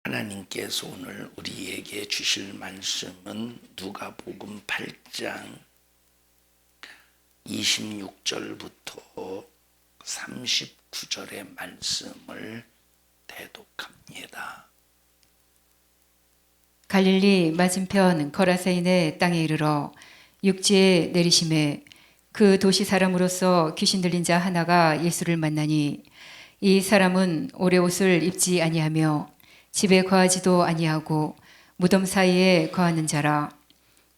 하나님께서 오늘 우리에게 주실 말씀은 누가복음 8장 26절부터 39절의 말씀을 대독합니다. 갈릴리 맞은편 거라사인의 땅에 이르러 육지에 내리심에 그 도시 사람으로서 귀신 들린 자 하나가 예수를 만나니 이 사람은 오래 옷을 입지 아니하며 집에 거하지도 아니하고 무덤 사이에 거하는 자라.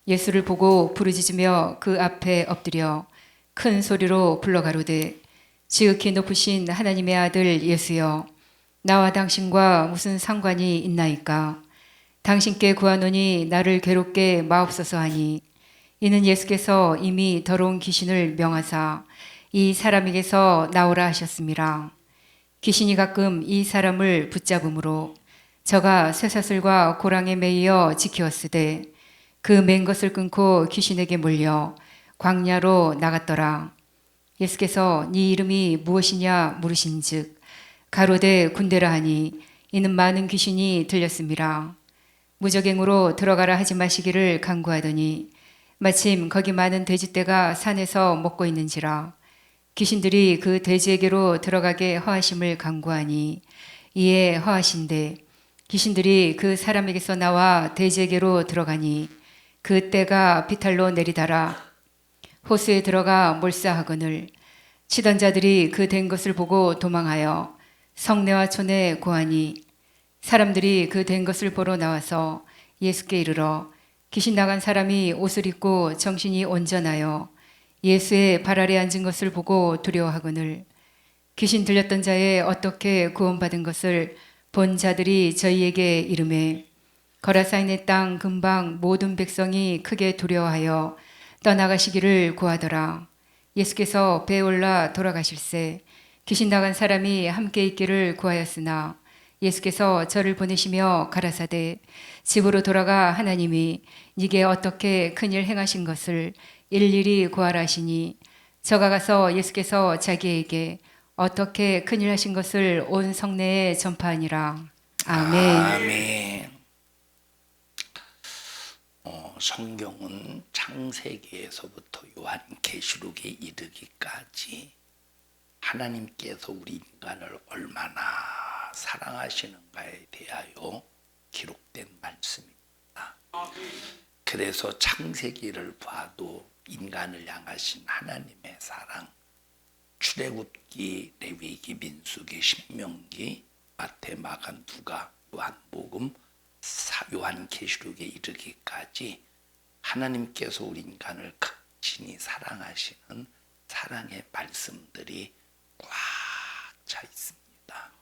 예수를 보고 부르짖으며 그 앞에 엎드려 큰 소리로 불러 가로되 지극히 높으신 하나님의 아들 예수여, 나와 당신과 무슨 상관이 있나이까? 당신께 구하노니 나를 괴롭게 마옵소서 하니, 이는 예수께서 이미 더러운 귀신을 명하사 이 사람에게서 나오라 하셨음이라. 귀신이 가끔 이 사람을 붙잡음으로 저가 쇠사슬과 고랑에 매이어 지키었으되 그 맨 것을 끊고 귀신에게 몰려 광야로 나갔더라. 예수께서 네 이름이 무엇이냐 물으신즉 가로되 군대라 하니, 이는 많은 귀신이 들렸음이라. 무적행으로 들어가라 하지 마시기를 간구하더니 마침 거기 많은 돼지떼가 산에서 먹고 있는지라. 귀신들이 그 돼지에게로 들어가게 허하심을 간구하니 이에 허하신대 귀신들이 그 사람에게서 나와 돼지에게로 들어가니 그 떼가 비탈로 내리달아 호수에 들어가 몰사하거늘 치던 자들이 그 된 것을 보고 도망하여 성내와 촌에 고하니, 사람들이 그 된 것을 보러 나와서 예수께 이르러 귀신 나간 사람이 옷을 입고 정신이 온전하여 예수의 발 아래 앉은 것을 보고 두려워하거늘 귀신 들렸던 자의 어떻게 구원받은 것을 본 자들이 저희에게 이르매 거라사인의 땅 근방 모든 백성이 크게 두려워하여 떠나가시기를 구하더라. 예수께서 배에 올라 돌아가실새 귀신 나간 사람이 함께 있기를 구하였으나 예수께서 저를 보내시며 가라사대 집으로 돌아가 하나님이 네게 어떻게 큰일 행하신 것을 일일이 구하라 하시니, 저가 가서 예수께서 자기에게 어떻게 큰일 하신 것을 온 성내에 전파하니라. 아멘. 아멘. 성경은 창세기에서부터 요한계시록에 이르기까지 하나님께서 우리 인간을 얼마나 사랑하시는가에 대하여 기록된 말씀입니다. 그래서 창세기를 봐도 인간을 향하신 하나님의 사랑, 출애굽기, 레위기, 민수기, 신명기, 마태, 마가, 누가, 요한복음, 요한계시록에 이르기까지 하나님께서 우리 인간을 극진히 사랑하시는 사랑의 말씀들이 꽉 차 있습니다.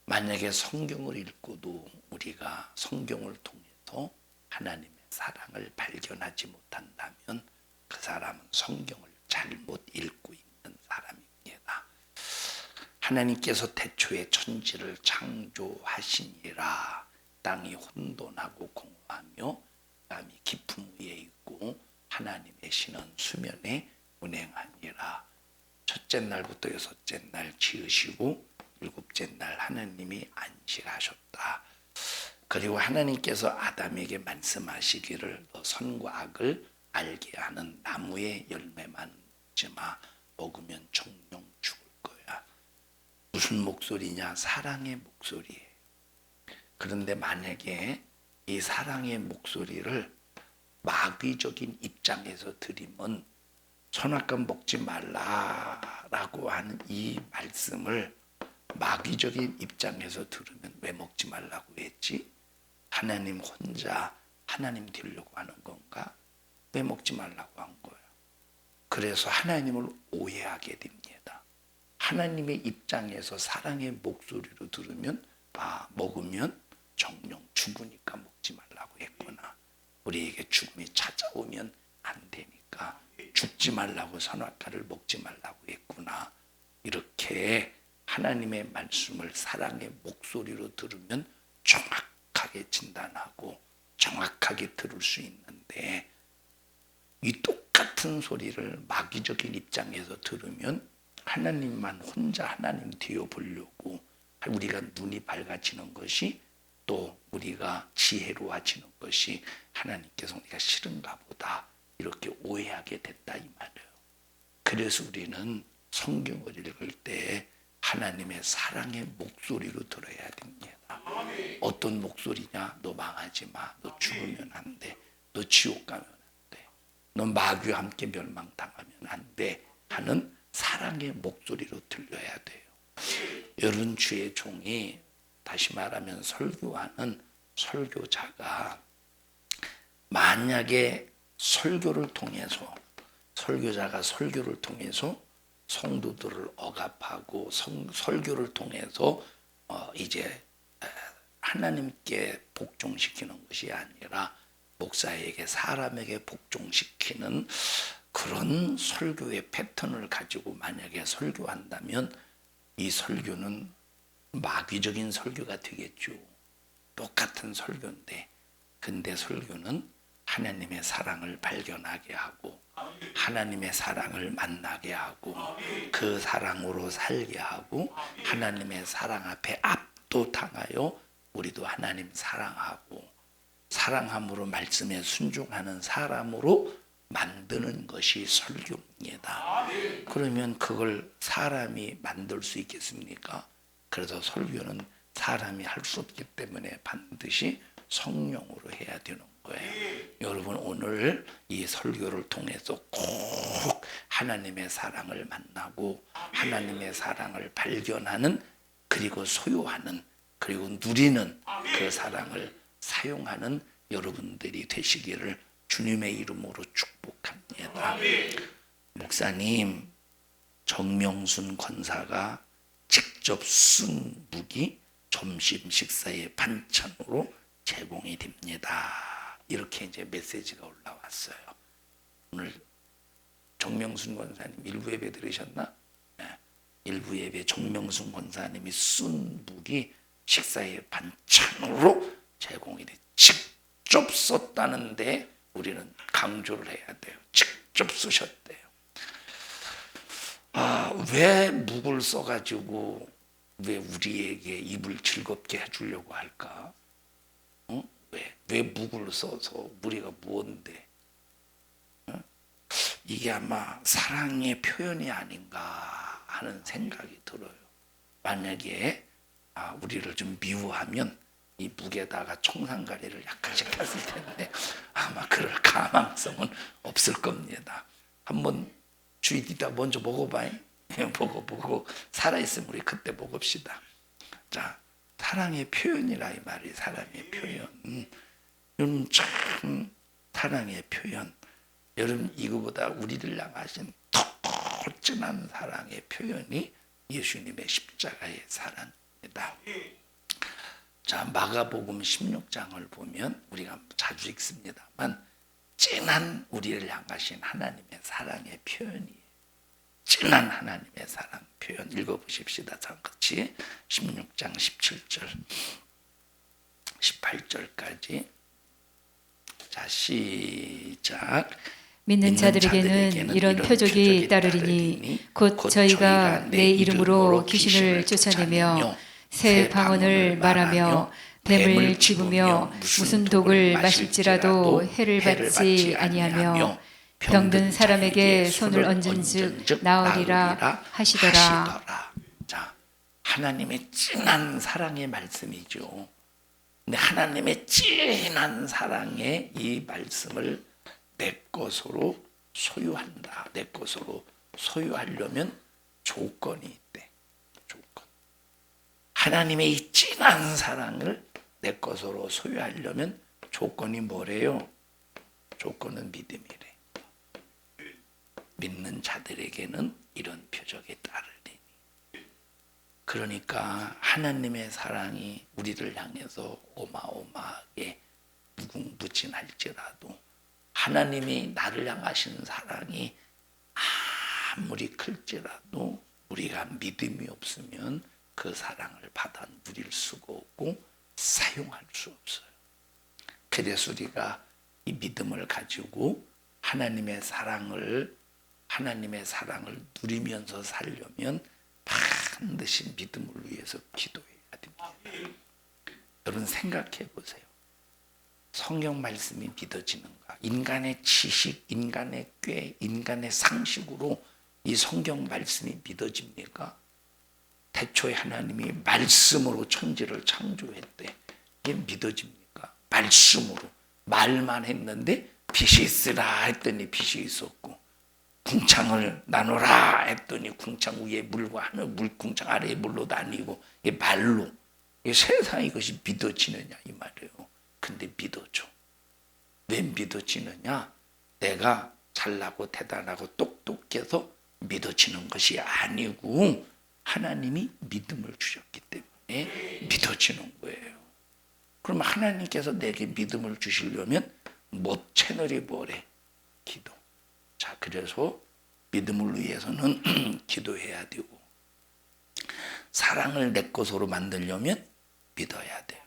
만약에 성경을 읽고도 우리가 성경을 통해서 하나님의 사랑을 발견하지 못한다면 그 사람은 성경을 잘못 읽고 있는 사람입니다. 하나님께서 태초에 천지를 창조하시니라. 땅이 혼돈하고 공허하며 바람이 깊음 위에 있고 하나님의 신은 수면에 운행하니라. 첫째 날부터 여섯째 날 지으시고 일곱째 날 하나님이 안식하셨다. 그리고 하나님께서 아담에게 말씀하시기를 너 선과 악을 알게 하는 나무의 열매만 먹지 마. 먹으면 정령 죽을 거야. 무슨 목소리냐? 사랑의 목소리예요. 그런데 만약에 이 사랑의 목소리를 마귀적인 입장에서 들으면 선악과 먹지 말라라고 하는 이 말씀을 마귀적인 입장에서 들으면 왜 먹지 말라고 했지? 하나님 혼자 하나님 되려고 하는 건가? 왜 먹지 말라고 한 거예요? 그래서 하나님을 오해하게 됩니다. 하나님의 입장에서 사랑의 목소리로 들으면 먹으면 정령 죽으니까 먹지 말라고 했구나. 우리에게 죽음이 찾아오면 안 되니까 죽지 말라고 선악과를 먹지 말라고 했구나. 이렇게 하나님의 말씀을 사랑의 목소리로 들으면 정확하게 진단하고 정확하게 들을 수 있는데, 이 똑같은 소리를 마귀적인 입장에서 들으면 하나님만 혼자 하나님 되어 보려고 우리가 눈이 밝아지는 것이 또 우리가 지혜로워지는 것이 하나님께서 우리가 싫은가 보다 이렇게 오해하게 됐다 이 말이에요. 그래서 우리는 성경을 읽을 때 하나님의 사랑의 목소리로 들어야 됩니다. 어떤 목소리냐? 너 망하지 마. 너 죽으면 안 돼. 너 지옥 가면 안 돼. 너 마귀와 함께 멸망당하면 안 돼. 하는 사랑의 목소리로 들려야 돼요. 여러분 주의 종이 다시 말하면 설교하는 설교자가 만약에 설교를 통해서 설교자가 설교를 통해서 성도들을 억압하고 설교를 통해서 이제 하나님께 복종시키는 것이 아니라 목사에게 사람에게 복종시키는 그런 설교의 패턴을 가지고 만약에 설교한다면 이 설교는 마귀적인 설교가 되겠죠. 똑같은 설교인데 근데 설교는 하나님의 사랑을 발견하게 하고 하나님의 사랑을 만나게 하고 그 사랑으로 살게 하고 하나님의 사랑 앞에 압도당하여 우리도 하나님 사랑하고 사랑함으로 말씀에 순종하는 사람으로 만드는 것이 설교입니다. 그러면 그걸 사람이 만들 수 있겠습니까? 그래서 설교는 사람이 할 수 없기 때문에 반드시 성령으로 해야 되는 거예요. 여러분 오늘 이 설교를 통해서 꼭 하나님의 사랑을 만나고 하나님의 사랑을 발견하는 그리고 소유하는 그리고 누리는 그 사랑을 사용하는 여러분들이 되시기를 주님의 이름으로 축복합니다. 목사님, 정명순 권사가 직접 쓴 무기 점심 식사의 반찬으로 제공이 됩니다. 이렇게 이제 메시지가 올라왔어요. 오늘 정명순 권사님 일부 예배 들으셨나? 네. 일부 예배 정명순 권사님이 쓴 무기 식사의 반찬으로 제공이 돼. 직접 썼다는데 우리는 강조를 해야 돼요. 직접 쓰셨대요. 왜 묵을 써가지고 왜 우리에게 입을 즐겁게 해주려고 할까? 왜 묵을 써서 우리가 뭔데? 이게 아마 사랑의 표현이 아닌가 하는 생각이 들어요. 만약에 우리를 좀 미워하면 이 묵에다가 청산가리를 약간씩 탔을 텐데 아마 그럴 가망성은 없을 겁니다. 한번 주의디다 먼저 먹어봐요. 먹어보고 살아있으면 우리 그때 먹읍시다. 자, 사랑의 표현이라 이 말이 사랑의 표현. 여러분 참 사랑의 표현. 여러분 이거보다 우리를 향하신 더 진한 사랑의 표현이 예수님의 십자가의 사랑입니다. 자, 마가복음 16장을 보면 우리가 자주 읽습니다만 진한 우리를 향하신 하나님의 사랑의 표현이에요. 진한 하나님의 사랑 표현 읽어보십시다. 자, 같이 16장 17절 18절까지 자, 시작. 믿는 자들에게는 이런 표적이 따르리니 곧 저희가 내 이름으로 귀신을 쫓아내며 새 방언을 말하며 뱀을 집으며 무슨 독을 마실지라도 해를 받지 아니하며 병든 사람에게 손을 얹은즉 나으리라 하시더라. 자, 하나님의 진한 사랑의 말씀이죠. 근데 하나님의 진한 사랑의 이 말씀을 내 것으로 소유한다. 내 것으로 소유하려면 조건이 있대. 조건. 하나님의 이 진한 사랑을 내 것으로 소유하려면 조건이 뭐래요? 조건은 믿음이래. 믿는 자들에게는 이런 표적이 따르리니. 그러니까 하나님의 사랑이 우리를 향해서 어마어마하게 무궁무진할지라도 하나님이 나를 향하시는 사랑이 아무리 클지라도 우리가 믿음이 없으면 그 사랑을 받아 누릴 수가 없고 사용할 수 없어요. 그래서 우리가 이 믿음을 가지고 하나님의 사랑을 누리면서 살려면 반드시 믿음을 위해서 기도해야 됩니다. 여러분 생각해 보세요. 성경 말씀이 믿어지는가? 인간의 지식, 인간의 꾀, 인간의 상식으로 이 성경 말씀이 믿어집니까? 태초에 하나님이 말씀으로 천지를 창조했대. 이게 믿어집니까? 말씀으로. 말만 했는데 빛이 있으라 했더니 빛이 있었고, 궁창을 나누라 했더니 궁창 위에 물과 하늘, 궁창 아래에 물로 나뉘고, 이게 말로. 이게 세상 이것이 믿어지느냐 이 말이에요. 근데 믿어져. 왜 믿어지느냐? 내가 잘나고 대단하고 똑똑해서 믿어지는 것이 아니고 하나님이 믿음을 주셨기 때문에 믿어지는 거예요. 그럼 하나님께서 내게 믿음을 주시려면 뭐 채널이 뭐래? 기도. 자, 그래서 믿음을 위해서는 기도해야 되고, 사랑을 내 것으로 만들려면 믿어야 돼요.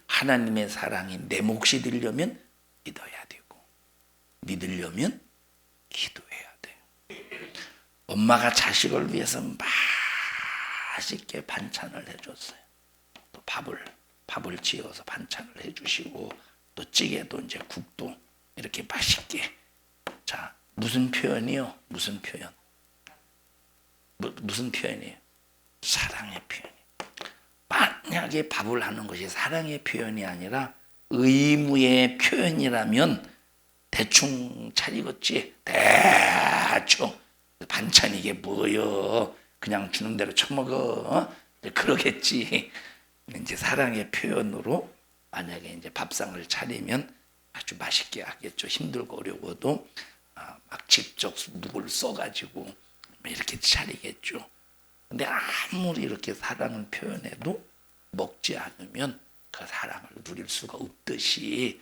하나님의 사랑이 내 몫이 되려면 믿어야 되고, 믿으려면 기도해야 돼요. 엄마가 자식을 위해서 맛있게 반찬을 해줬어요. 또 밥을 지어서 반찬을 해주시고, 또 찌개도 이제 국도 이렇게 맛있게. 자, 무슨 표현이요? 무슨 표현? 무슨 표현이에요? 사랑의 표현이에요. 만약에 밥을 하는 것이 사랑의 표현이 아니라 의무의 표현이라면 대충 차리겠지. 대충. 반찬 이게 뭐여? 그냥 주는 대로 처먹어. 그러겠지. 이제 사랑의 표현으로 만약에 이제 밥상을 차리면 아주 맛있게 하겠죠. 힘들고 어려워도 막 직접 묵을 써가지고 이렇게 차리겠죠. 근데 아무리 이렇게 사랑을 표현해도 먹지 않으면 그 사랑을 누릴 수가 없듯이,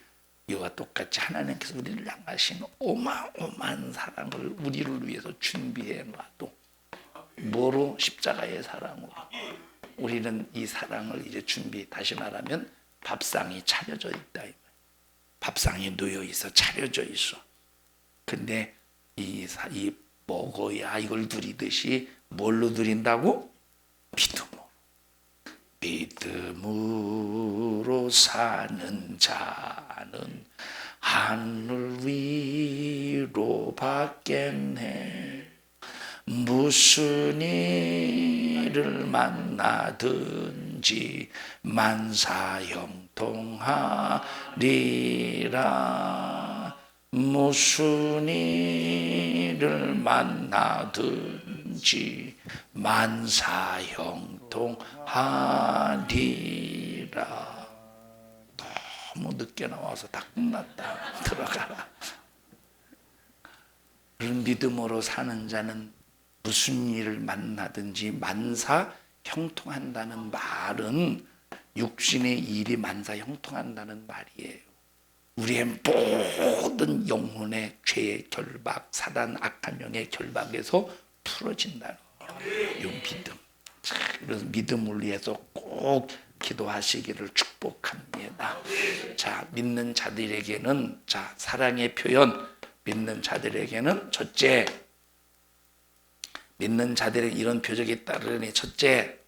이와 똑같이 하나님께서 우리를 향하신 어마어마한 사랑을 우리를 위해서 준비해 놔도 뭐로? 십자가의 사랑으로. 우리는 이 사랑을 이제 다시 말하면 밥상이 차려져 있다. 밥상이 놓여 있어, 차려져 있어. 근데 이 먹어야 이걸 누리듯이 뭘로 누린다고? 믿음으로 사는 자는 하늘 위로 받겠네. 무슨 일을 만나든지 만사형통하리라. 무슨 일을 만나든지 만사형통하리라. 너무 늦게 나와서 다 끝났다. 들어가라. 그런 믿음으로 사는 자는 무슨 일을 만나든지 만사형통한다는 말은 육신의 일이 만사형통한다는 말이에요. 우리의 모든 영혼의 죄의 결박, 사단 악한 영의 결박에서 풀어진다는 이 믿음. 그래서 믿음을 위해서 꼭 기도하시기를 축복합니다. 자, 믿는 자들에게는, 자, 사랑의 표현, 믿는 자들에게는 첫째, 믿는 자들에게 이런 표적이 따르니 첫째,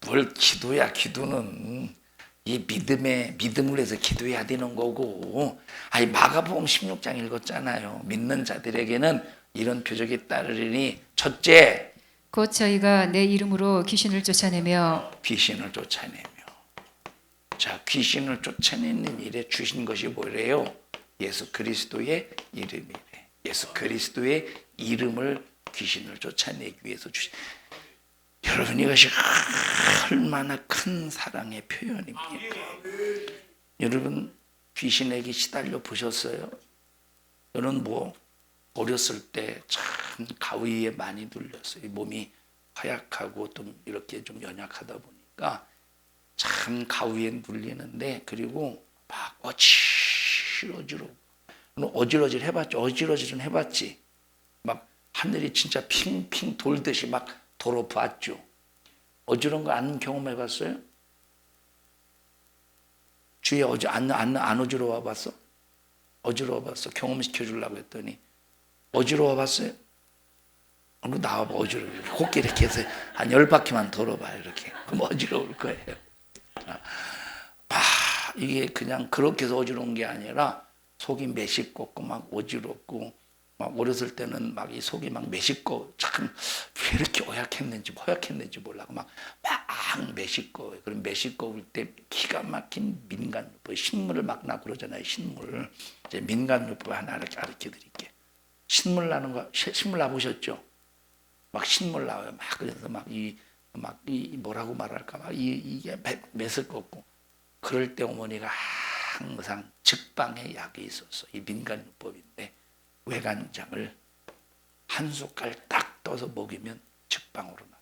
뭘 기도야? 기도는 이 믿음을 해서 기도해야 되는 거고. 아니, 마가복음 16장 읽었잖아요. 믿는 자들에게는 이런 표적이 따르니 첫째, 곧 저희가 내 이름으로 귀신을 쫓아내며. 자, 귀신을 쫓아내는 일에 주신 것이 뭐래요? 예수 그리스도의 이름이래. 예수 그리스도의 이름을 귀신을 쫓아내기 위해서 주신. 여러분, 이것이 얼마나 큰 사랑의 표현입니까? 여러분, 귀신에게 시달려 보셨어요? 저는 어렸을 때 참 가위에 많이 눌렸어요. 몸이 허약하고 좀 이렇게 좀 연약하다 보니까 참 가위에 눌리는데, 그리고 막 어지러질 해봤죠. 어지러질은 해봤지. 막 하늘이 진짜 핑핑 돌듯이 막 돌아봤죠. 어지러운 거 안 경험해봤어요? 주위에 안 어지러워 봤어? 어지러워 봤어. 경험시켜 주려고 했더니 어지러워 봤어요? 그럼 나와봐, 어지러워. 호끼 이렇게 해서 한 10바퀴만 돌아봐요, 이렇게. 그럼 어지러울 거예요. 이게 그냥 그렇게 해서 어지러운 게 아니라 속이 메식겁고 막 어지럽고, 막 어렸을 때는 막 이 속이 막 메식거, 참 왜 이렇게 허약했는지 몰라고 막 메식거워요. 그럼 메식거울 때 기가 막힌 민간요법, 신물을 막 나고 그러잖아요. 신물. 이제 민간요법 하나 이렇게 가르쳐 드릴게요. 신물 나는 거, 신물 나보셨죠? 막 신물 나와요. 막 그래서 막 이 뭐라고 말할까, 막 이게 맷을 꺾고. 그럴 때 어머니가 항상 즉방에 약이 있었어. 이 민간요법인데 외간장을 한 숟갈 딱 떠서 먹이면 즉방으로 나.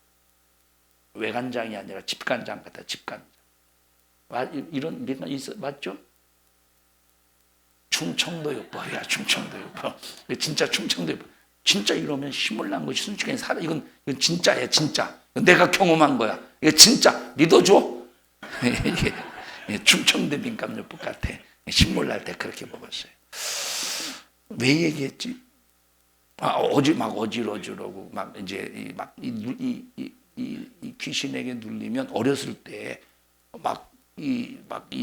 외간장이 아니라 집간장 같아. 집간장. 이런 민간 있어, 맞죠? 충청도 요법이야. 충청도 요법. 진짜 충청도 요법. 진짜 이러면 힘을 난 것이 순식간에 살아. 이건 진짜야, 진짜. 내가 경험한 거야. 이거 진짜 믿어줘. 이게 충청도 민간요법 같아. 신물 날 때 그렇게 먹었어요. 왜 얘기했지? 막 어지러고 막 이제 이 귀신에게 눌리면 어렸을 때 막 이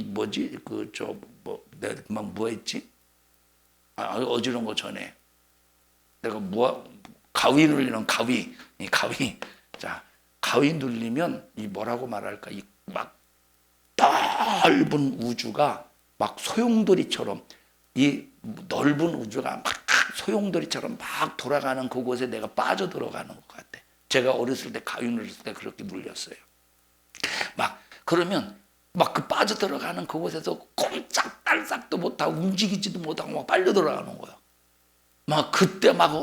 뭐지 그 저 뭐 했지? 어지러운 거 전에 내가 가위 눌리는 가위. 자, 가위 눌리면 이 뭐라고 말할까? 이 막 넓은 우주가 막 소용돌이처럼, 이 넓은 우주가 막 소용돌이처럼 막 돌아가는 그곳에 내가 빠져 들어가는 것 같아. 제가 어렸을 때 가위 눌렸을 때 그렇게 눌렸어요. 막 그러면 막 그 빠져 들어가는 그곳에서 꼼짝달싹도 못하고 움직이지도 못하고 막 빨려 들어가는 거야. 막 그때 막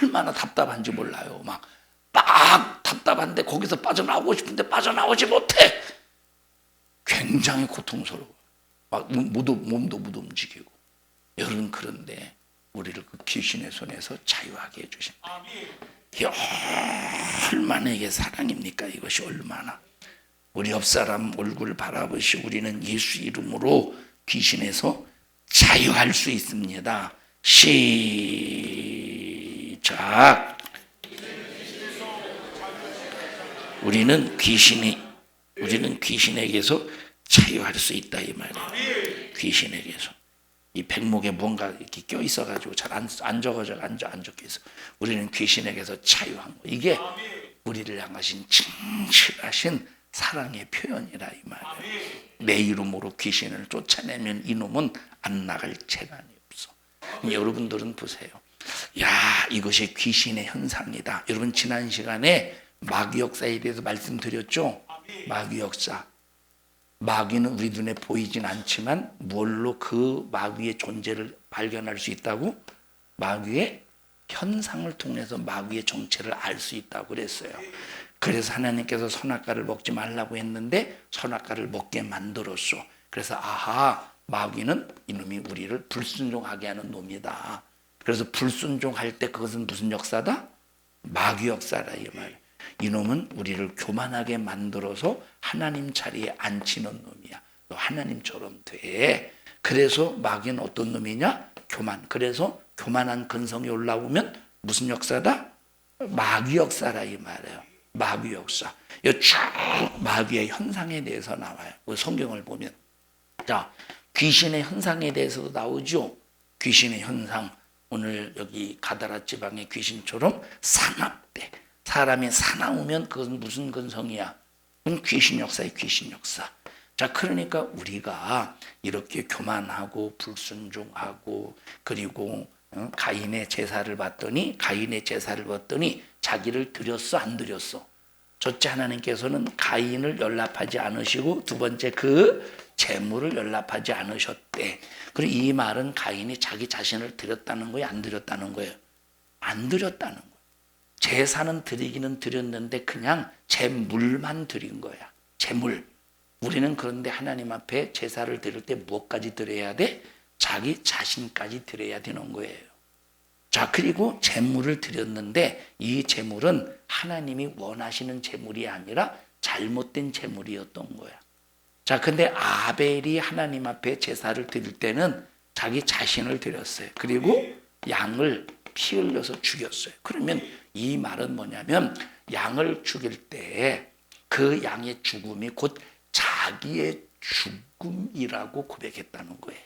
얼마나 답답한지 몰라요. 막 답답한데 거기서 빠져나오고 싶은데 빠져나오지 못해. 굉장히 고통스러워. 막 몸도 못 움직이고. 여러분, 그런데 우리를 그 귀신의 손에서 자유하게 해주신다. 이게 얼마나 이게 사랑입니까? 이것이 얼마나. 우리 옆 사람 얼굴 바라보시. 우리는 예수 이름으로 귀신에서 자유할 수 있습니다. 시작. 우리는 귀신에게서 자유할 수 있다, 이 말이에요. 귀신에게서. 이 백목에 뭔가 이렇게 껴 있어가지고 잘 안 적어져, 안 적혀 있어. 우리는 귀신에게서 자유한 거. 이게 우리를 향하신 진실하신 사랑의 표현이라, 이 말이에요. 내 이름으로 귀신을 쫓아내면 이놈은 안 나갈 재간이 없어. 여러분들은 보세요. 야, 이것이 귀신의 현상이다. 여러분, 지난 시간에 마귀 역사에 대해서 말씀드렸죠? 마귀 역사. 마귀는 우리 눈에 보이진 않지만 뭘로 그 마귀의 존재를 발견할 수 있다고? 마귀의 현상을 통해서 마귀의 정체를 알 수 있다고 그랬어요. 그래서 하나님께서 선악과를 먹지 말라고 했는데 선악과를 먹게 만들었어. 그래서 아하, 마귀는 이놈이 우리를 불순종하게 하는 놈이다. 그래서 불순종할 때 그것은 무슨 역사다? 마귀 역사라, 이 말. 이놈은 우리를 교만하게 만들어서 하나님 자리에 앉히는 놈이야. 너 하나님처럼 돼. 그래서 마귀는 어떤 놈이냐? 교만. 그래서 교만한 근성이 올라오면 무슨 역사다? 마귀 역사라, 이 말이에요. 마귀 역사. 쭉 마귀의 현상에 대해서 나와요. 성경을 보면. 자, 귀신의 현상에 대해서도 나오죠. 귀신의 현상. 오늘 여기 가다라 지방의 귀신처럼 사납대. 사람이 사나우면 그것은 무슨 근성이야? 그건 귀신 역사의 귀신 역사. 자, 그러니까 우리가 이렇게 교만하고 불순종하고 그리고 가인의 제사를 받더니 자기를 드렸어, 안 드렸어? 첫째, 하나님께서는 가인을 연락하지 않으시고 두 번째 그 재물을 연락하지 않으셨대. 그리고 이 말은 가인이 자기 자신을 드렸다는 거예요, 안 드렸다는 거예요? 안 드렸다는 거예요. 제사는 드리기는 드렸는데 그냥 제물만 드린 거야. 제물. 우리는 그런데 하나님 앞에 제사를 드릴 때 무엇까지 드려야 돼? 자기 자신까지 드려야 되는 거예요. 자, 그리고 제물을 드렸는데 이 제물은 하나님이 원하시는 제물이 아니라 잘못된 제물이었던 거야. 자, 근데 아벨이 하나님 앞에 제사를 드릴 때는 자기 자신을 드렸어요. 그리고 양을 피 흘려서 죽였어요. 그러면 이 말은 뭐냐면 양을 죽일 때 그 양의 죽음이 곧 자기의 죽음이라고 고백했다는 거예요.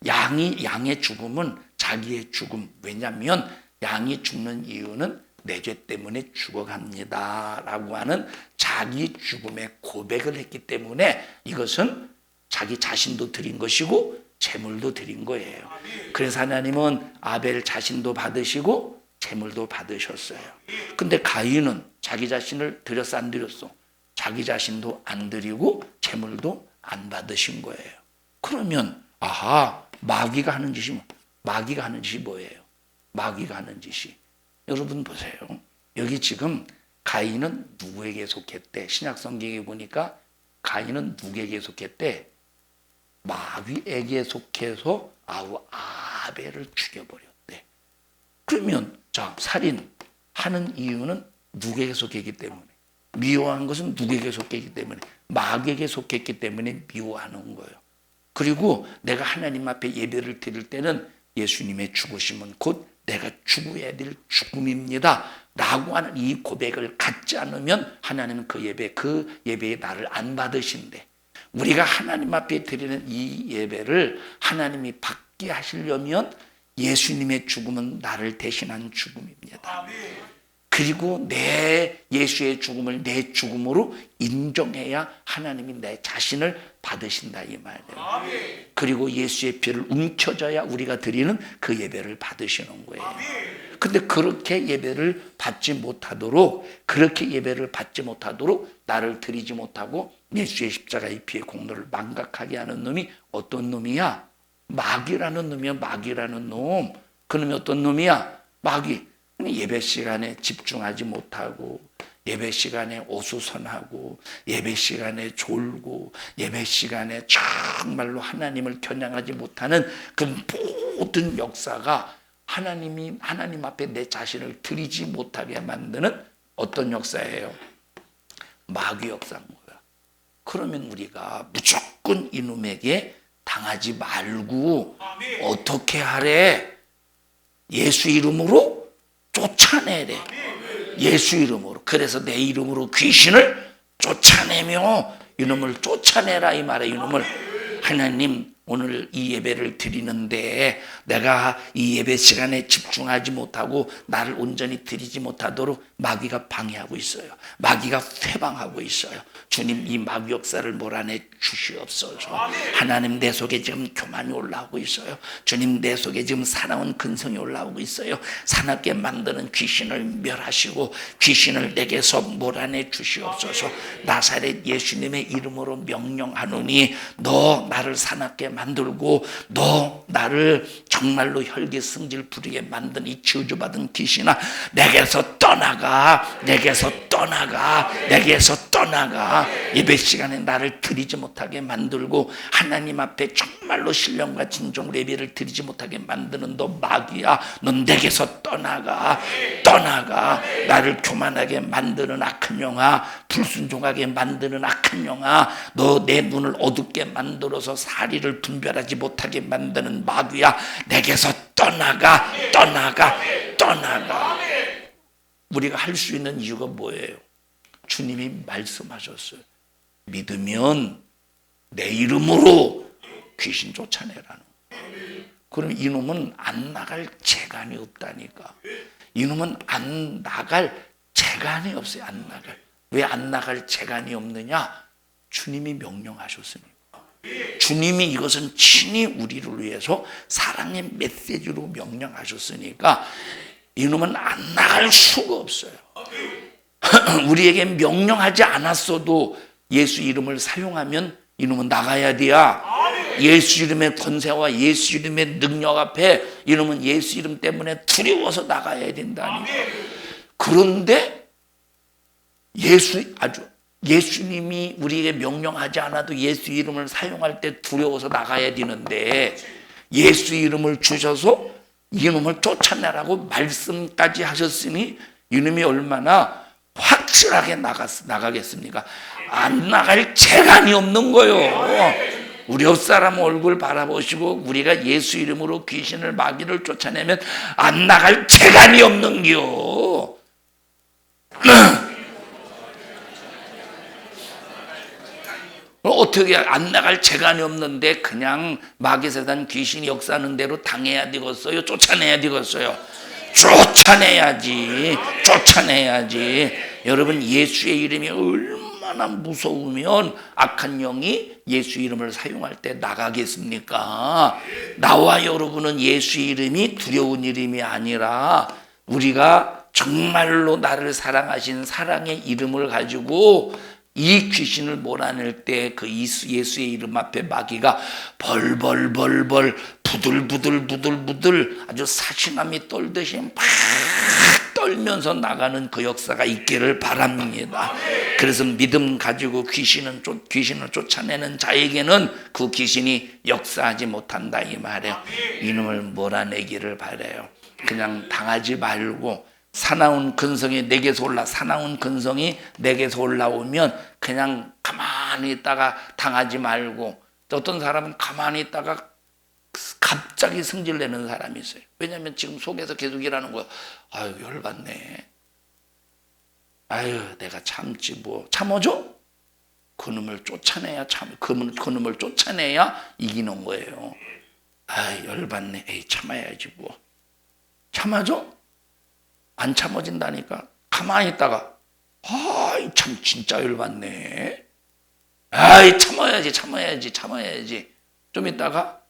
양의 죽음은 자기의 죽음. 왜냐하면 양이 죽는 이유는 내 죄 때문에 죽어갑니다 라고 하는 자기 죽음의 고백을 했기 때문에 이것은 자기 자신도 드린 것이고 제물도 드린 거예요. 그래서 하나님은 아벨 자신도 받으시고 제물도 받으셨어요. 근데 가인은 자기 자신을 드렸어 안 드렸어? 자기 자신도 안 드리고 제물도 안 받으신 거예요. 그러면 마귀가 하는 짓이 뭐예요? 마귀가 하는 짓이, 여러분 보세요. 여기 지금 가인은 누구에게 속했대? 신약 성경에 보니까 가인은 누구에게 속했대? 마귀에게 속해서 아벨을 죽여버렸대. 그러면 살인하는 이유는 누구에게 속했기 때문에, 미워한 것은 누구에게 속했기 때문에, 마귀에게 속했기 때문에 미워하는 거예요. 그리고 내가 하나님 앞에 예배를 드릴 때는 예수님의 죽으심은 곧 내가 죽어야 될 죽음입니다 라고 하는 이 고백을 갖지 않으면 하나님은 그 예배에 나를 안 받으신대. 우리가 하나님 앞에 드리는 이 예배를 하나님이 받게 하시려면 예수님의 죽음은 나를 대신한 죽음입니다. 그리고 내 예수의 죽음을 내 죽음으로 인정해야 하나님이 내 자신을 받으신다 이 말이에요. 그리고 예수의 피를 움켜져야 우리가 드리는 그 예배를 받으시는 거예요. 근데 그렇게 예배를 받지 못하도록 나를 드리지 못하고 예수의 십자가의 피의 공로를 망각하게 하는 놈이 어떤 놈이야? 마귀라는 놈. 그놈이 어떤 놈이야? 마귀. 예배 시간에 집중하지 못하고, 예배 시간에 어수선하고, 예배 시간에 졸고, 예배 시간에 정말로 하나님을 겨냥하지 못하는 그 모든 역사가 하나님 앞에 내 자신을 드리지 못하게 만드는 어떤 역사예요? 마귀 역사인 거야. 그러면 우리가 무조건 이놈에게 당하지 말고 어떻게 하래? 예수 이름으로 쫓아내래. 예수 이름으로. 그래서 내 이름으로 귀신을 쫓아내며 이놈을 쫓아내라 이 말이에요. 이놈을. 하나님, 오늘 이 예배를 드리는데 내가 이 예배 시간에 집중하지 못하고 나를 온전히 드리지 못하도록 마귀가 방해하고 있어요. 마귀가 회방하고 있어요. 주님, 이 마귀 역사를 몰아내 주시옵소서. 하나님, 내 속에 지금 교만이 올라오고 있어요. 주님, 내 속에 지금 사나운 근성이 올라오고 있어요. 사납게 만드는 귀신을 멸하시고 귀신을 내게서 몰아내 주시옵소서. 나사렛 예수님의 이름으로 명령하노니 너 나를 사납게 만들고 너 나를 정말로 혈기승질 부리게 만든 이 저주받은 귀신아, 내게서 떠나가. 예배 시간에 나를 드리지 못하게 만들고 하나님 앞에 정말로 신령과 진정으로 예배를 드리지 못하게 만드는 너 마귀야, 넌 내게서 떠나가. 나를 교만하게 만드는 악한 영아, 불순종하게 만드는 악한 영아, 너 내 눈을 어둡게 만들어서 사리를 분별하지 못하게 만드는 마귀야, 내게서 떠나가. 우리가 할 수 있는 이유가 뭐예요? 주님이 말씀하셨어요. 믿으면 내 이름으로 귀신 쫓아내라는. 그럼 이놈은 안 나갈 재간이 없다니까. 이놈은 안 나갈 재간이 없어요. 왜 안 나갈 재간이 없느냐? 주님이 명령하셨으니까. 주님이 이것은 친히 우리를 위해서 사랑의 메시지로 명령하셨으니까 이놈은 안 나갈 수가 없어요. 우리에게 명령하지 않았어도 예수 이름을 사용하면 이놈은 나가야 돼야. 예수 이름의 권세와 예수 이름의 능력 앞에 이놈은 예수 이름 때문에 두려워서 나가야 된다니. 그런데 예수님이 우리에게 명령하지 않아도 예수 이름을 사용할 때 두려워서 나가야 되는데 예수 이름을 주셔서 이놈을 쫓아내라고 말씀까지 하셨으니 이놈이 얼마나 확실하게 나가겠습니까? 안 나갈 재간이 없는 거예요. 우리 옆 사람 얼굴 바라보시고 우리가 예수 이름으로 귀신을 마귀를 쫓아내면 안 나갈 재간이 없는겨. 어떻게 안 나갈 재간이 없는데 그냥 마귀세단 귀신이 역사하는 대로 당해야 되겠어요? 쫓아내야 되겠어요? 쫓아내야지. 여러분, 예수의 이름이 얼마나 무서우면 악한 영이 예수 이름을 사용할 때 나가겠습니까? 나와 여러분은 예수 이름이 두려운 이름이 아니라 우리가 정말로 나를 사랑하신 사랑의 이름을 가지고 이 귀신을 몰아낼 때 그 예수의 이름 앞에 마귀가 벌벌벌벌 부들부들 아주 사신함이 떨듯이 막 떨면서 나가는 그 역사가 있기를 바랍니다. 그래서 믿음 가지고 귀신을 쫓아내는 자에게는 그 귀신이 역사하지 못한다 이 말이에요. 이놈을 몰아내기를 바라요. 그냥 당하지 말고 사나운 근성이 내게서 올라오면 그냥 가만히 있다가 당하지 말고, 어떤 사람은 가만히 있다가 갑자기 승질내는 사람이 있어요. 왜냐하면 지금 속에서 계속 일하는 거야. 아유, 열받네. 아유, 내가 참지 뭐. 참아줘? 그놈을 쫓아내야 그놈을 쫓아내야 이기는 거예요. 아유, 열받네. 에이, 참아야지 뭐. 참아줘? 안 참아진다니까. 가만히 있다가 아이, 참 진짜 열받네. 아이, 참아야지. 좀 있다가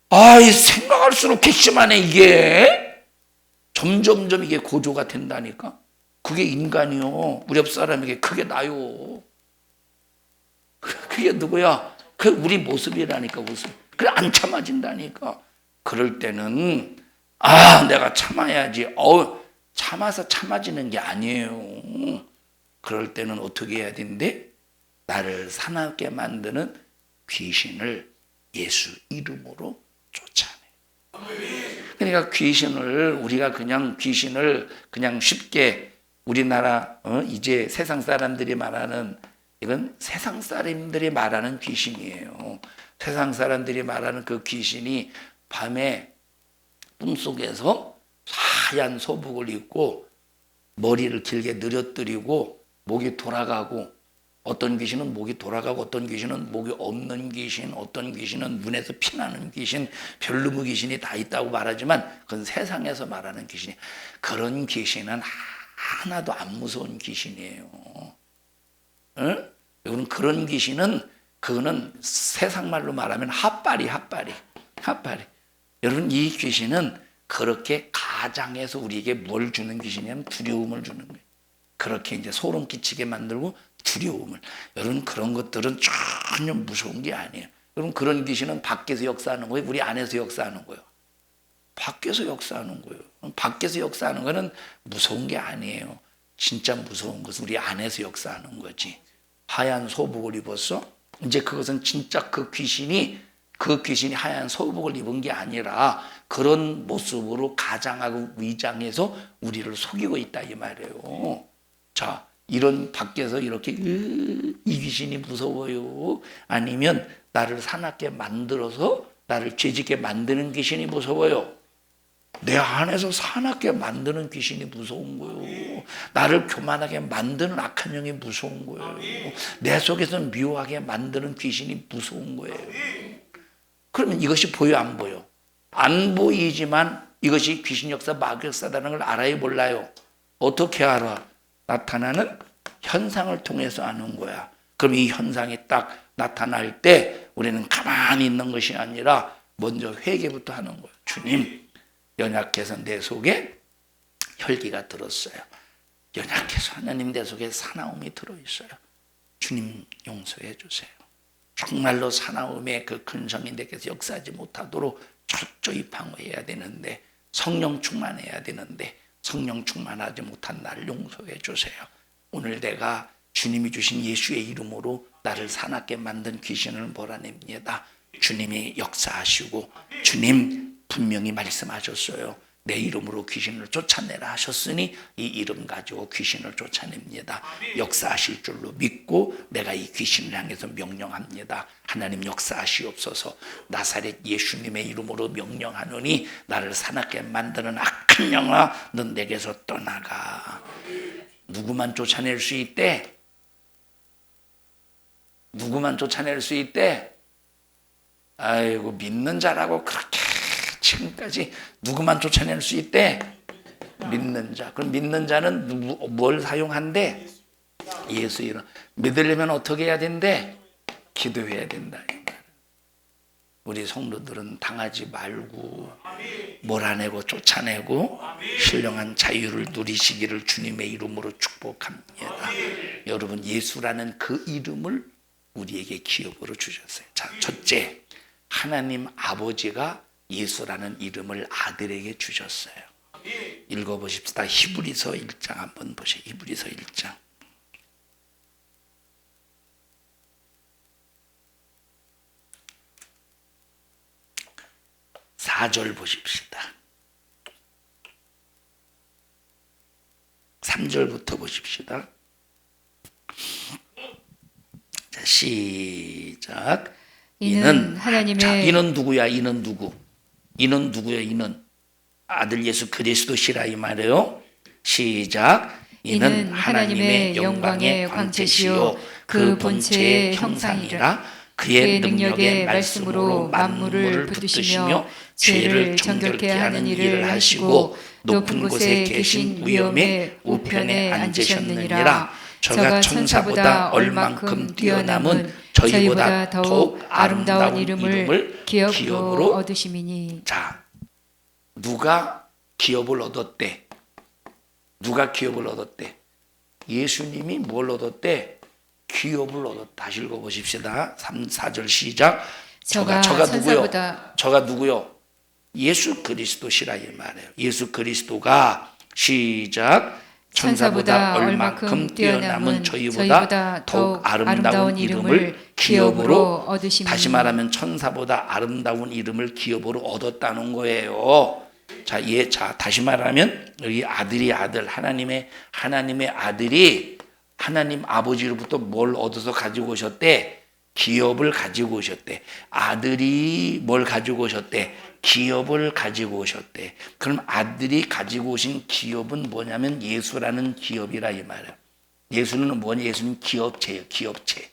아이, 생각할수록 괘씸하네 이게. 점점점 이게 고조가 된다니까. 그게 인간이요. 우리 옆 사람에게 그게 나요. 그게 누구야? 그 우리 모습이라니까, 모습. 그래, 안 참아진다니까. 그럴 때는 내가 참아야지. 참아서 참아지는 게 아니에요. 그럴 때는 어떻게 해야 되는데? 나를 사납게 만드는 귀신을 예수 이름으로 쫓아내. 그러니까 우리가 그냥 귀신을 그냥 쉽게 우리나라 이제 세상 사람들이 말하는, 이건 세상 사람들이 말하는 귀신이에요. 세상 사람들이 말하는 그 귀신이 밤에 꿈속에서 하얀 소복을 입고 머리를 길게 늘어뜨리고 목이 돌아가고, 어떤 귀신은 목이 돌아가고, 어떤 귀신은 목이 없는 귀신, 어떤 귀신은 눈에서 피나는 귀신, 별놈의 귀신이 다 있다고 말하지만 그건 세상에서 말하는 귀신이. 그런 귀신은 하나도 안 무서운 귀신이에요. 응? 여러분, 그런 귀신은 그거는 세상 말로 말하면 핫바리. 여러분, 이 귀신은 그렇게 가장해서 우리에게 뭘 주는 귀신이냐면 두려움을 주는 거예요. 그렇게 이제 소름 끼치게 만들고 두려움을. 여러분, 그런 것들은 전혀 무서운 게 아니에요. 여러분, 그런 귀신은 밖에서 역사하는 거예요? 우리 안에서 역사하는 거예요? 밖에서 역사하는 거예요. 밖에서 역사하는 거는 무서운 게 아니에요. 진짜 무서운 것은 우리 안에서 역사하는 거지. 하얀 소복을 입었어? 이제 그것은 진짜 그 귀신이 하얀 소복을 입은 게 아니라 그런 모습으로 가장하고 위장해서 우리를 속이고 있다 이 말이에요. 자, 이런 밖에서 이렇게 이 귀신이 무서워요? 아니면 나를 사납게 만들어서 나를 죄짓게 만드는 귀신이 무서워요? 내 안에서 사납게 만드는 귀신이 무서운 거예요. 나를 교만하게 만드는 악한 영이 무서운 거예요. 내 속에서 미워하게 만드는 귀신이 무서운 거예요. 그러면 이것이 보여, 안 보여? 안 보이지만 이것이 귀신 역사, 마귀 역사라는 걸 알아요, 몰라요? 어떻게 알아? 나타나는 현상을 통해서 아는 거야. 그럼 이 현상이 딱 나타날 때 우리는 가만히 있는 것이 아니라 먼저 회개부터 하는 거예요. 주님, 연약해서 내 속에 혈기가 들었어요. 연약해서 하나님 내 속에 사나움이 들어있어요. 주님, 용서해 주세요. 정말로 사나움의 그 근성이 내게서 역사하지 못하도록 철저히 방어해야 되는데, 성령 충만해야 되는데 성령 충만하지 못한 나를 용서해 주세요. 오늘 내가 주님이 주신 예수의 이름으로 나를 사납게 만든 귀신을 몰아냅니다. 주님이 역사하시고, 주님 분명히 말씀하셨어요. 내 이름으로 귀신을 쫓아내라 하셨으니 이 이름 가지고 귀신을 쫓아냅니다. 역사하실 줄로 믿고 내가 이 귀신을 향해서 명령합니다. 하나님 역사하시옵소서. 나사렛 예수님의 이름으로 명령하노니 나를 사납게 만드는 악한 영아 넌 내게서 떠나가. 누구만 쫓아낼 수 있대? 누구만 쫓아낼 수 있대? 아이고, 믿는 자라고 그렇게 지금까지 누구만 쫓아낼 수 있대? 믿는 자. 그럼 믿는 자는 뭘 사용한대? 예수 이름. 믿으려면 어떻게 해야 된대? 기도해야 된다. 우리 성도들은 당하지 말고 몰아내고 쫓아내고 신령한 자유를 누리시기를 주님의 이름으로 축복합니다. 여러분, 예수라는 그 이름을 우리에게 기업으로 주셨어요. 자, 첫째, 하나님 아버지가 예수라는 이름을 아들에게 주셨어요. 읽어보십시다. 히브리서 1장 한번 보세요. 히브리서 1장. 4절 보십시다. 3절부터 보십시다. 자, 시작. 이는 하나님의 자, 이는 누구야? 이는 누구? 이는 누구야? 이는 아들 예수 그리스도시라 이 말이에요. 시작. 이는 하나님의 영광의 광채시요 그 본체의 형상이라. 그의 능력의 말씀으로 만물을 붙드시며 죄를 정결케 하는 일을 하시고 높은 곳에 계신 위엄의 우편에 앉으셨느니라. 저가 천사보다 얼만큼 뛰어남은 저희보다 더욱 아름다운 이름을 기업으로 얻으심이니. 자, 누가 기업을 얻었대? 누가 기업을 얻었대? 예수님이 뭘 얻었대? 기업을 얻었다. 다시 읽어보십시다. 3, 4절 시작. 저가 누구요? 저가 누구요? 예수 그리스도시라 이 말이에요. 예수 그리스도가 시작. 천사보다 얼마큼 뛰어남은 저희보다 더욱 아름다운 이름을 기업으로 얻으시니. 다시 말하면 천사보다 아름다운 이름을 기업으로 얻었다는 거예요. 자, 다시 말하면 여기 아들이 아들, 하나님의 아들이 하나님 아버지로부터 뭘 얻어서 가지고 오셨대? 기업을 가지고 오셨대. 아들이 뭘 가지고 오셨대? 기업을 가지고 오셨대. 그럼 아들이 가지고 오신 기업은 뭐냐면 예수라는 기업이라 이 말이에요. 예수는 뭐냐? 예수는 기업체예요. 기업체.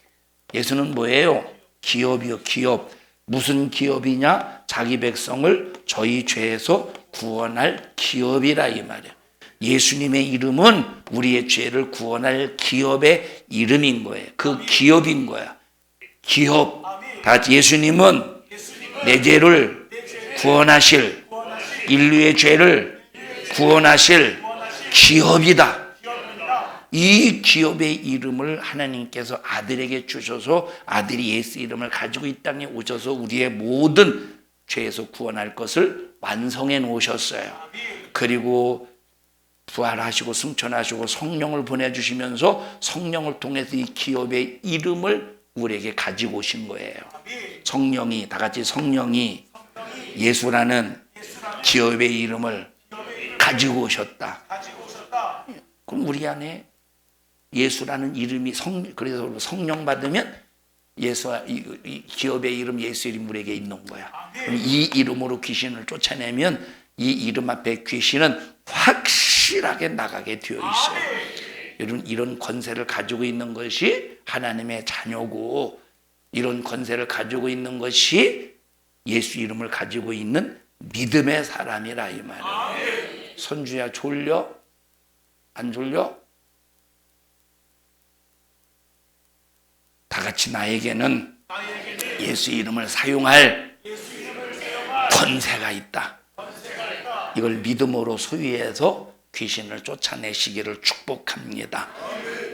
예수는 뭐예요? 기업이요. 기업. 무슨 기업이냐? 자기 백성을 저희 죄에서 구원할 기업이라 이 말이에요. 예수님의 이름은 우리의 죄를 구원할 기업의 이름인 거예요. 그 기업인 거야. 기업. 다 같이 예수님은 내 죄를 구원하실, 인류의 죄를 구원하실 기업이다. 이 기업의 이름을 하나님께서 아들에게 주셔서 아들이 예수 이름을 가지고 이 땅에 오셔서 우리의 모든 죄에서 구원할 것을 완성해 놓으셨어요. 그리고 부활하시고 승천하시고 성령을 보내주시면서 성령을 통해서 이 기업의 이름을 우리에게 가지고 오신 거예요. 성령이, 다 같이 성령이 예수라는 기업의 이름을 가지고 오셨다. 그럼 우리 안에 예수라는 이름이 그래서 성령 받으면 이 기업의 이름 예수 이름 우리에게 있는 거야. 이 이름으로 귀신을 쫓아내면 이 이름 앞에 귀신은 확실하게 나가게 되어 있어요. 여러분, 이런 권세를 가지고 있는 것이 하나님의 자녀고, 이런 권세를 가지고 있는 것이 예수 이름을 가지고 있는 믿음의 사람이라 이 말이에요. 선주야, 졸려? 안 졸려? 다 같이 나에게는 예수 이름을 사용할 권세가 있다. 이걸 믿음으로 소유해서 귀신을 쫓아내시기를 축복합니다.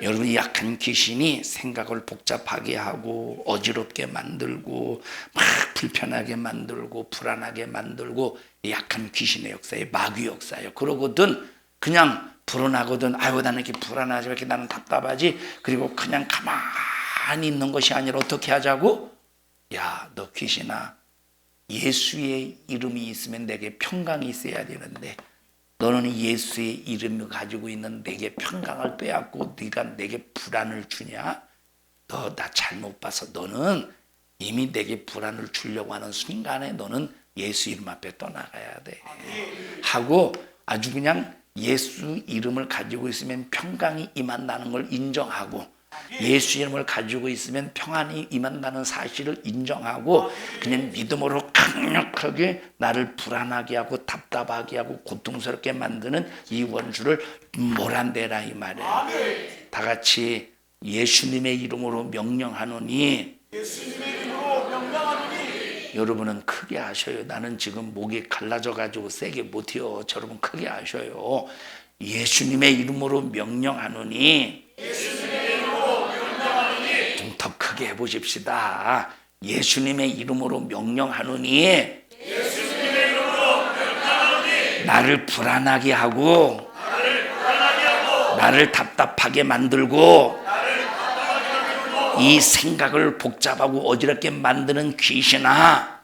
여러분이 약한 귀신이 생각을 복잡하게 하고 어지럽게 만들고 막 불편하게 만들고 불안하게 만들고, 약한 귀신의 역사에 마귀 역사예요. 그러거든 그냥 불안하거든. 아유, 나는 이렇게 불안하지, 왜 이렇게 나는 답답하지? 그리고 그냥 가만히 있는 것이 아니라 어떻게 하자고? 야, 너 귀신아, 예수의 이름이 있으면 내게 평강이 있어야 되는데 너는 예수의 이름을 가지고 있는 내게 평강을 빼앗고 네가 내게 불안을 주냐? 너 나 잘못 봐서 너는 이미 내게 불안을 주려고 하는 순간에 너는 예수 이름 앞에 떠나가야 돼 하고 아주 그냥 예수 이름을 가지고 있으면 평강이 임한다는 걸 인정하고 예수 이름을 가지고 있으면 평안이 임한다는 사실을 인정하고 그냥 믿음으로 강력하게 나를 불안하게 하고 답답하게 하고 고통스럽게 만드는 이 원수를 몰아내라 이 말이에요. 다 같이 예수님의 이름으로 명령하노니 여러분은 크게 하셔요. 나는 지금 목이 갈라져 가지고 세게 못해요. 여러분 크게 하셔요. 예수님의 이름으로 명령하노니 좀 더 크게 해보십시다. 예수님의 이름으로 명령하노니 나를 불안하게 하고 나를 답답하게 만들고 이 생각을 복잡하고 어지럽게 만드는 귀신아,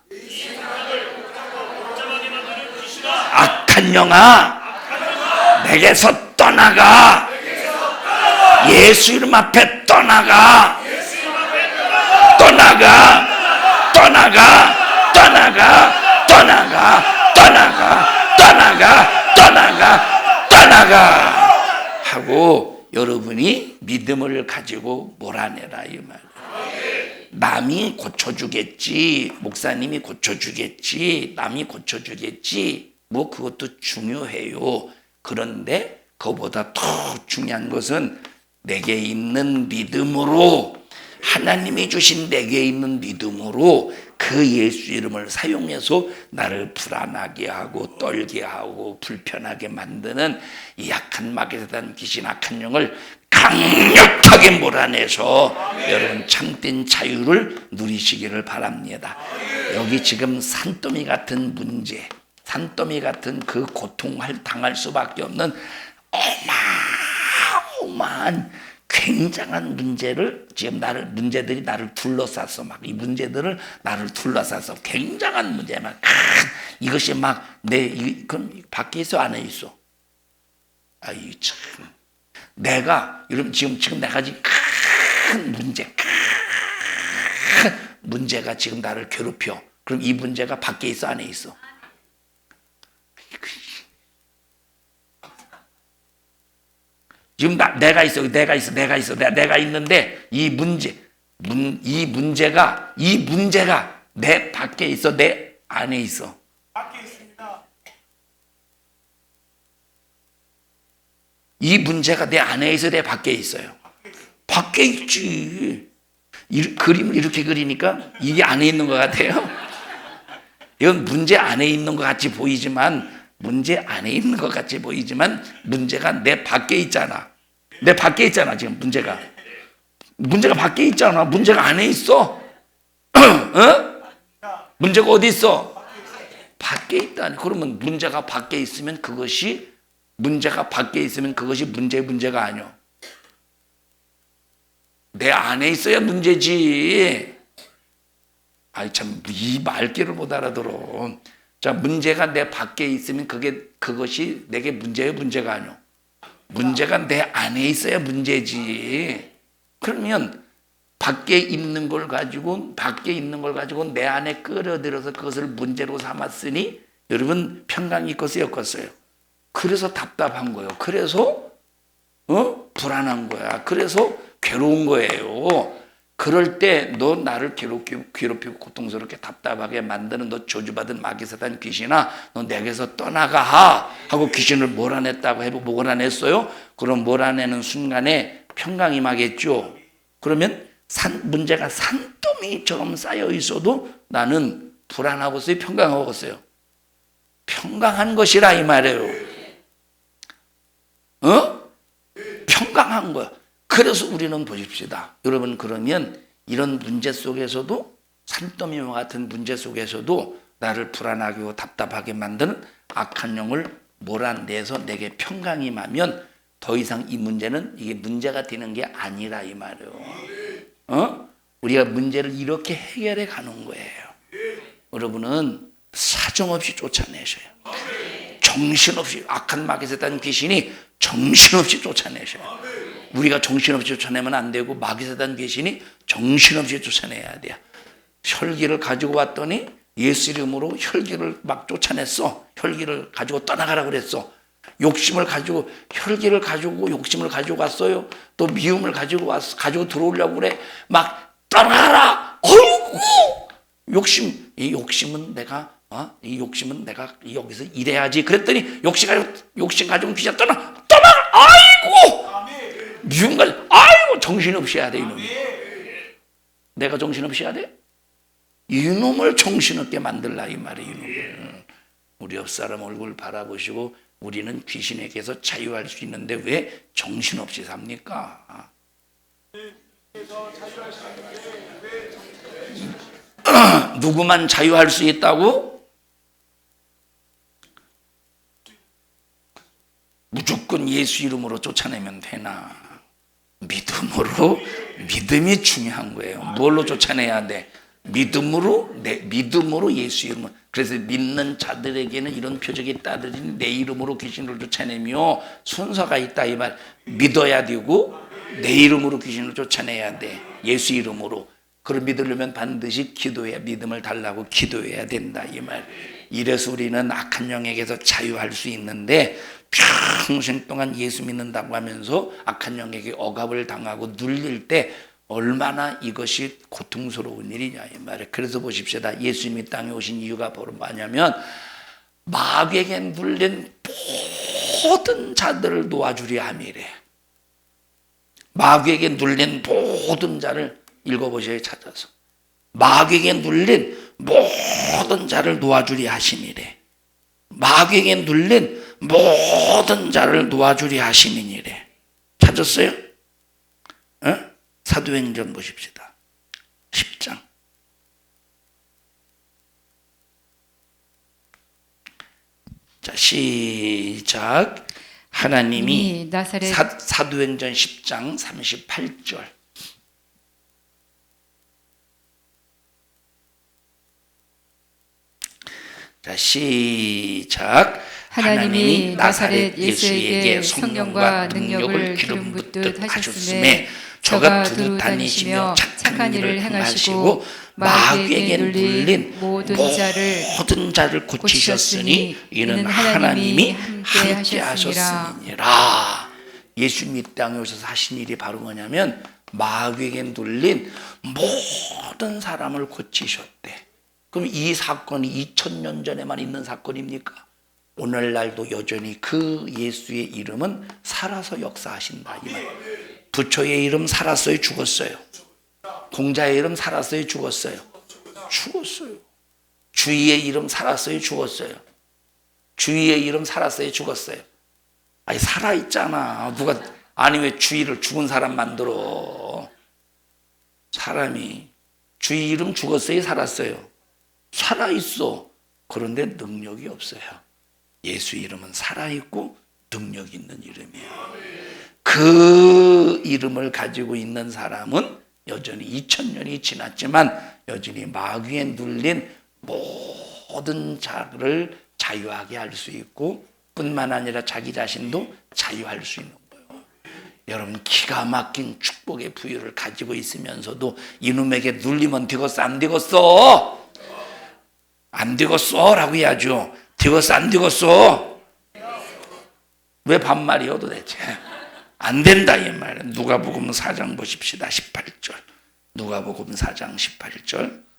악한 영아, 내게서 떠나가. 예수 이름 앞에 떠나가. 떠나가. 떠나가. 떠나가. 떠나가. 떠나가. 떠나가. 떠나가. 떠나가. 하고 여러분이 믿음을 가지고 몰아내라 이 말이에요. 남이 고쳐주겠지, 목사님이 고쳐주겠지, 남이 고쳐주겠지, 뭐 그것도 중요해요. 그런데 그보다 더 중요한 것은 내게 있는 믿음으로, 하나님이 주신 내게 있는 믿음으로 그 예수 이름을 사용해서 나를 불안하게 하고 떨게 하고 불편하게 만드는 이 약한 마귀사단 귀신 악한 영을 강력하게 몰아내서 여러분 참된 자유를 누리시기를 바랍니다. 여기 지금 산더미 같은 문제, 산더미 같은 그 고통을 당할 수밖에 없는 어마어마한 굉장한 문제를 지금 문제들이 나를 둘러쌌어. 막 이 문제들을 나를 둘러쌌어. 굉장한 문제 막 이것이 막 그럼 밖에 있어 안에 있어? 아이 참. 내가 이런 지금 내가 지금 큰 문제가 지금 나를 괴롭혀. 그럼 이 문제가 밖에 있어 안에 있어? 지금 내가 있는데 이 문제가 내 밖에 있어, 내 안에 있어? 밖에 있습니다. 이 문제가 내 안에 있어, 내 밖에 있어요? 밖에 있지. 그림을 이렇게 그리니까 이게 안에 있는 것 같아요. 이건 문제 안에 있는 것 같이 보이지만 문제가 내 밖에 있잖아. 내 밖에 있잖아. 지금 문제가 밖에 있잖아. 문제가 안에 있어. 문제가 어디 있어? 밖에 있다니. 그러면 문제가 밖에 있으면 그것이 문제가 문제가 아니야. 내 안에 있어야 문제지. 아이 참 이 말귀를 못 알아들어. 자, 문제가 내 밖에 있으면 그것이 내게 문제가 아니야. 문제가 내 안에 있어야 문제지. 그러면 밖에 있는 걸 가지고 내 안에 끌어들여서 그것을 문제로 삼았으니 여러분 평강이 있겠어요, 없겠어요? 그래서 답답한 거예요. 그래서 불안한 거야. 그래서 괴로운 거예요. 그럴 때 너 나를 괴롭히고 고통스럽게 답답하게 만드는 너 저주받은 마귀사단 귀신아, 너 내게서 떠나가 하고 귀신을 몰아냈어요? 그럼 몰아내는 순간에 평강이 임하겠죠. 그러면 문제가 산더미처럼 쌓여 있어도 나는 불안하고서요, 평강하고서요? 평강한 것이라 이 말이에요. 평강한 거야. 그래서 우리는 보십시다. 여러분, 그러면 이런 문제 속에서도, 산더미와 같은 문제 속에서도 나를 불안하게 하고 답답하게 만드는 악한 영을 몰아내서 내게 평강이 임하면 더 이상 이 문제는 이게 문제가 되는 게 아니라 이 말이에요. 우리가 문제를 이렇게 해결해 가는 거예요. 여러분은 사정없이 쫓아내셔요. 정신없이 악한 마귀에 단 귀신이 정신없이 쫓아내셔요. 우리가 정신없이 쫓아내면 안 되고 마귀에 단 귀신이 정신없이 쫓아내야 돼요. 혈기를 가지고 왔더니 예수 이름으로 혈기를 막 쫓아냈어. 혈기를 가지고 떠나가라 그랬어. 욕심을 가지고 혈기를 가지고 욕심을 가지고 왔어요. 또 미움을 가지고 왔어. 가지고 들어오려고 그래. 막 떠나가라. 어이구. 이 욕심은 내가 여기서 일해야지. 그랬더니 욕심 가지고 귀신 떠나. 아이고. 미움 가지고 아이고 정신없이 해야 돼 이놈이. 내가 정신없이 해야 돼? 이놈을 정신없게 만들라 이 말이에요. 이놈을. 우리 옆 사람 얼굴 바라보시고 우리는 귀신에게서 자유할 수 있는데 왜 정신없이 삽니까? 누구만 자유할 수 있다고? 무조건 예수 이름으로 쫓아내면 되나? 믿음이 중요한 거예요. 뭘로 쫓아내야 돼? 믿음으로 예수 이름으로. 그래서 믿는 자들에게는 이런 표적이 있다더니 내 이름으로 귀신을 쫓아내며 순서가 있다 이 말. 믿어야 되고 내 이름으로 귀신을 쫓아내야 돼. 예수 이름으로. 그걸 믿으려면 반드시 믿음을 달라고 기도해야 된다 이 말. 이래서 우리는 악한 영에게서 자유할 수 있는데 평생 동안 예수 믿는다고 하면서 악한 영에게 억압을 당하고 눌릴 때 얼마나 이것이 고통스러운 일이냐 이 말이에요. 그래서 보십시다. 예수님이 땅에 오신 이유가 바로 뭐냐면 마귀에게 눌린 모든 자들을 놓아주려 함이래. 마귀에게 눌린 모든 자를 읽어보셔야 찾아서. 마귀에게 눌린 모든 자를 놓아주려 하심이래. 마귀에게 눌린 모든 자를 놓아주려 하심이니래. 찾았어요? 어? 사도행전 보십시다. 10장. 자, 시작. 하나님이 나사렛 사도행전 10장 38절. 자, 시작. 하나님이 나사렛 예수에게 성령과 능력을 기름 붓듯 하셨음에 저가 두루 다니시며 착한 일을 행하시고 마귀에게 눌린 모든 자를 고치셨으니 이는 하나님이 함께 하셨음이니라. 예수님이 땅에 오셔서 하신 일이 바로 뭐냐면 마귀에게 눌린 모든 사람을 고치셨대. 그럼 이 사건이 2000년 전에만 있는 사건입니까? 오늘날도 여전히 그 예수의 이름은 살아서 역사하신다 이 말. 부처의 이름 살았어요, 죽었어요? 공자의 이름 살았어요, 죽었어요? 죽었어요. 주의의 이름 살았어요, 죽었어요? 주의의 이름 살았어요, 죽었어요? 아니 살아있잖아. 아니 왜 주의를 죽은 사람 만들어? 사람이 주의 이름 죽었어요, 살았어요? 살아있어. 그런데 능력이 없어요. 예수 이름은 살아있고 능력 있는 이름이에요. 그 이름을 가지고 있는 사람은 여전히 2000년이 지났지만 여전히 마귀에 눌린 모든 자를 자유하게 할 수 있고 뿐만 아니라 자기 자신도 자유할 수 있는 거예요. 여러분 기가 막힌 축복의 부유를 가지고 있으면서도 이놈에게 눌리면 되겠어 안 되겠어? 안 되겠어 라고 해야죠. 되겠어 안 되겠어? 왜 반말이요 도대체? 안 된다 이 말. 누가복음 4장 보십시다. 18절. 누가복음 4장 18절.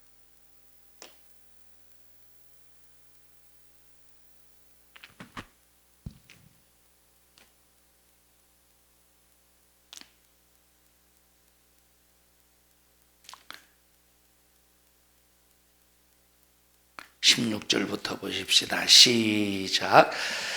(16절부터) 보십시다. 시작.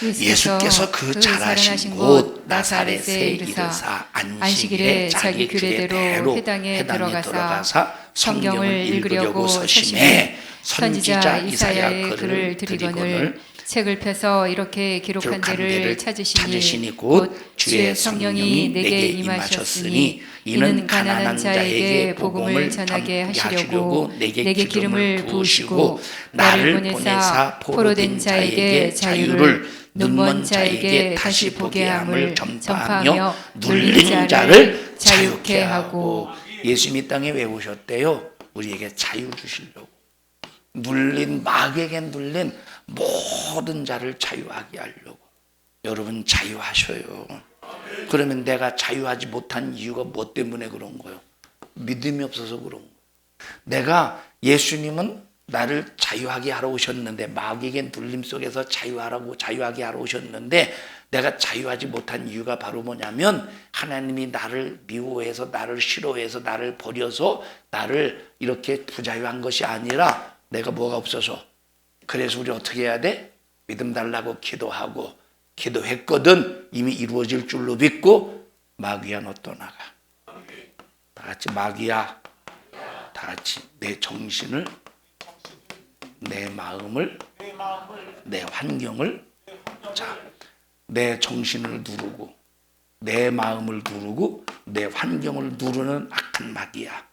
예수께서 그 잘하신 곳 나사렛에 이르사 안식일에 자기 규례대로 회당에 들어가사 성경을 읽으려고 서심해 선지자 이사야의 글을 드리거늘 책을 펴서 이렇게 기록한 데를 찾으시니 곧 주의 성령이 내게 임하셨으니 이는 가난한 자에게 복음을 전하게 하시려고 내게 기름을 부으시고 나를 보내사 포로된 자에게 자유를 눈먼 자에게 다시 보게 함을 전파하며 눌린 자를 자유케 하고. 예수님이 땅에 왜 오셨대요? 우리에게 자유 주시려고. 마귀에게 눌린 모든 자를 자유하게 하려고. 여러분 자유하셔요. 그러면 내가 자유하지 못한 이유가 뭐 때문에 그런 거예요? 믿음이 없어서 그런 거예요. 내가 예수님은 나를 자유하게 하러 오셨는데, 마귀에게 눌림 속에서 자유하게 하러 오셨는데, 내가 자유하지 못한 이유가 바로 뭐냐면 하나님이 나를 미워해서, 나를 싫어해서, 나를 버려서 나를 이렇게 부자유한 것이 아니라 내가 뭐가 없어서. 그래서 우리 어떻게 해야 돼? 믿음 달라고 기도하고, 기도했거든 이미 이루어질 줄로 믿고, 마귀야 너 떠나가. 다 같이 마귀야, 다 같이 내 정신을, 내 마음을, 내 환경을, 자, 내 정신을 누르고 내 마음을 누르고 내 환경을 누르는 악한 마귀야.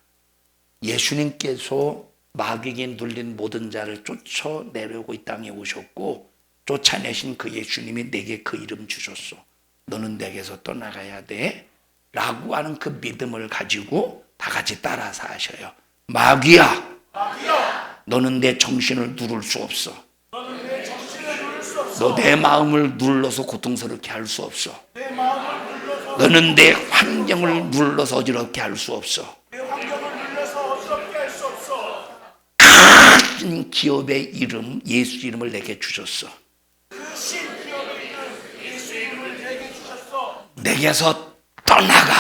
예수님께서 마귀에게 눌린 모든 자를 쫓아내려고 이 땅에 오셨고, 쫓아내신 그 예수님이 내게 그 이름 주셨어. 너는 내게서 떠나가야 돼 라고 하는 그 믿음을 가지고 다 같이 따라서 하셔요. 마귀야, 너는 내 정신을 누를 수 없어. 너 내 마음을 눌러서 고통스럽게 할 수 없어. 너는 내 환경을 눌러서 어지럽게 할 수 없어. 큰 기업의 이름, 예수 이름을 내게 주셨어. 내게서 떠나가.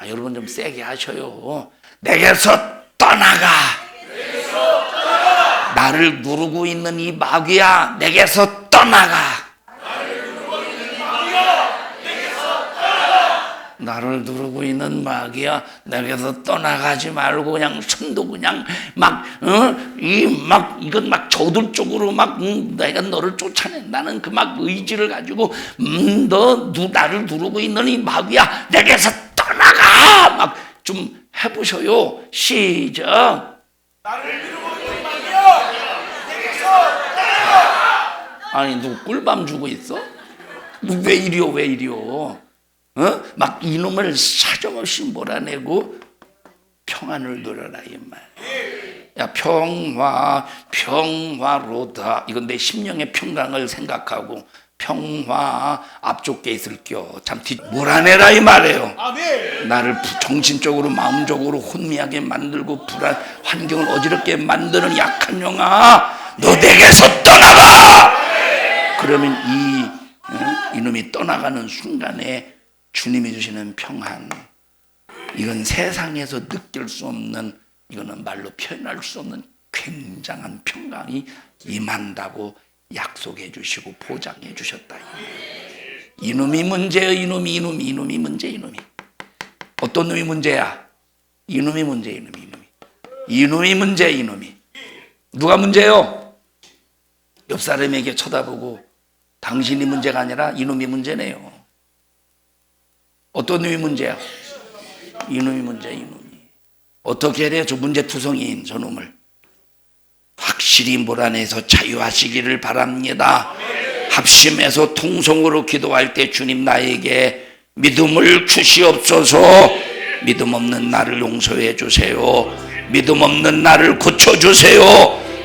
여러분 좀 세게 하셔요. 내게서 떠나가. 나를 누르고 있는 이 마귀야, 내게서 떠나가. 나를 누르고 있는 마귀야, 내게서 떠나가지 말고 그냥 손도 그냥 이건 막 저돌적으로 내가 너를 쫓아낸다는 그 의지를 가지고 나를 누르고 있는 이 마귀야, 내게서 떠나가. 좀 해보셔요. 시작. 나를 누르고 있는 마귀야, 내게서 떠나가. 아니 누구 꿀밤 주고 있어? 왜 이리요? 이놈을 사정없이 몰아내고 평안을 누려라 이 말. 야, 평화로다. 이건 내 심령의 평강을 생각하고 평화 앞쪽 게 있을겨. 참 몰아내라 이 말이에요. 나를 정신적으로 마음적으로 혼미하게 만들고 불안 환경을 어지럽게 만드는 약한 영아, 너 내게서 떠나가. 그러면 이놈이 떠나가는 순간에 주님이 주시는 평안, 이건 세상에서 느낄 수 없는, 이거는 말로 표현할 수 없는 굉장한 평강이 임한다고 약속해 주시고 보장해 주셨다. 이놈이 문제예요. 이놈이 문제. 어떤 놈이 문제야? 이놈이 문제. 누가 문제요? 옆 사람에게 쳐다보고 당신이 문제가 아니라 이놈이 문제네요. 어떤 놈이 문제야? 이놈이 문제. 어떻게 해야 돼요? 저 문제투성이인 저놈을 확실히 몰아내서 자유하시기를 바랍니다. 합심해서 통성으로 기도할 때 주님 나에게 믿음을 주시옵소서. 믿음 없는 나를 용서해 주세요. 믿음 없는 나를 고쳐주세요.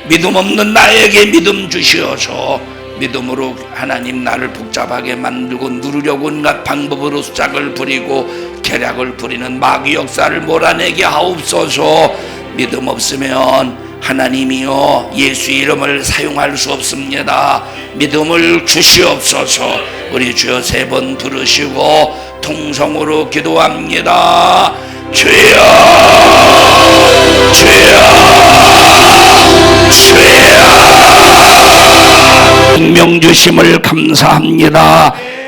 믿음 없는 나에게 믿음 주시어서 믿음으로 하나님 나를 복잡하게 만들고 누르려고 온갖 방법으로 수작을 부리고 계략을 부리는 마귀 역사를 몰아내게 하옵소서. 믿음 없으면 하나님이여 예수 이름을 사용할 수 없습니다. 믿음을 주시옵소서. 우리 주여 3번 부르시고 통성으로 기도합니다. 주여, 생명 주심을 감사합니다.